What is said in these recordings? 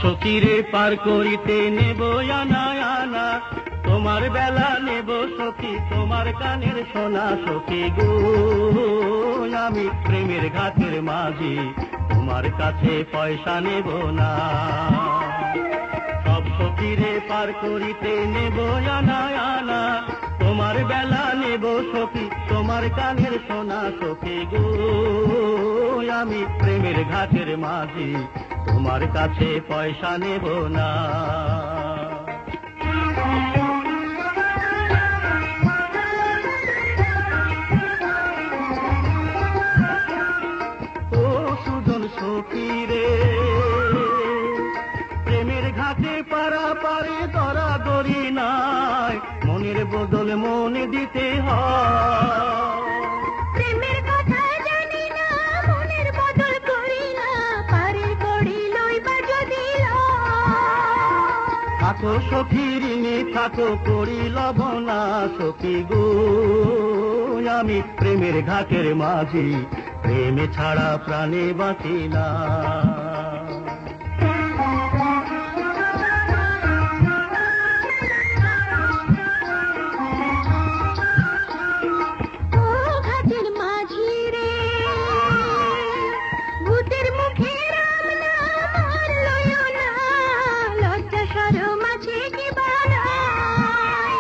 সখীরে পার করিতে নেব আনা আনা, তোমার বেলা নেব সখী তোমার কানের সোনা। সখী গো আমি প্রেমের ঘাটের মাঝি, তোমার কাছে পয়সা নেব না। সব সখীরে পার করিতে নেব আনা আনা, তোমার বেলা নেব সখী তোমার কানের সোনা। সখী গো আমি প্রেমের ঘাটের মাঝি, তোমার কাছে পয়সা নেব না। ও সুজন সখী রে, প্রেমের ঘাটে পারাপারে দরাদরি নাই, মনের বদল মনে দিতে হয়। প্রেমের কথা জানি না, মনের বদল করি না, পারের করি লইবা যদি থাকো সখী ঋণী থাকো করি লব না। সখী গো আমি প্রেমের ঘাটের মাঝি, প্রেমে ছাড়া প্রাণে বাঁচি না। ও ঘাটের মাঝি রে, ভূতের মুখে রাম নাম আর লইও না, লজ্জা শরম আছে কি বানাই।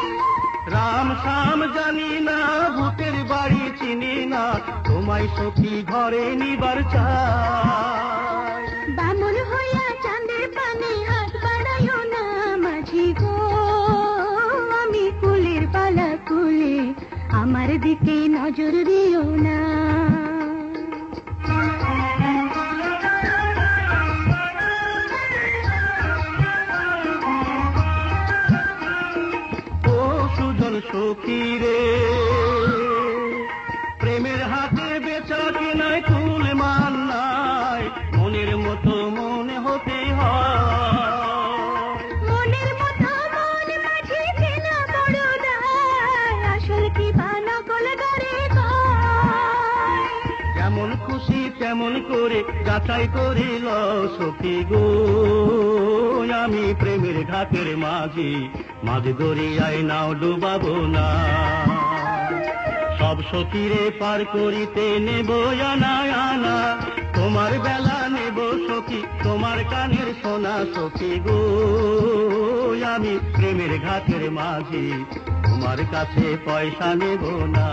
রাম শাম জানি না, ভূতের বাড়ি চিনি না, তোমায় সখী ঘরে নিবার চাই। বামুন হইয়া চাঁদের পানে হাত বাড়াইও না মাঝি গো, আমি কুলের পালা কুলে আমার দিকে নজর দিও না। ও সুজন সখী রে, প্রেমের হাতে বেচা কেনায় কুল মান নাই, মনের মতো মনে হতে হয়। মনের মতো মন মাঝে চেনা বড় দায়, আসল কি বা নকল করে কয়। যেমন খুশি তেমন করে যাচাই করিল সখী গো আমি প্রেমের ঘাটের মাঝি, মাঝ দরিয়ায় নাও ডুবাবো না। সব সখীরে পার করিতে নেব আনা আনা, তোমার বেলা নেব সখী তোমার কানের সোনা। সখী গো আমি প্রেমের ঘাটের মাঝি, তোমার কাছে পয়সা নেব না।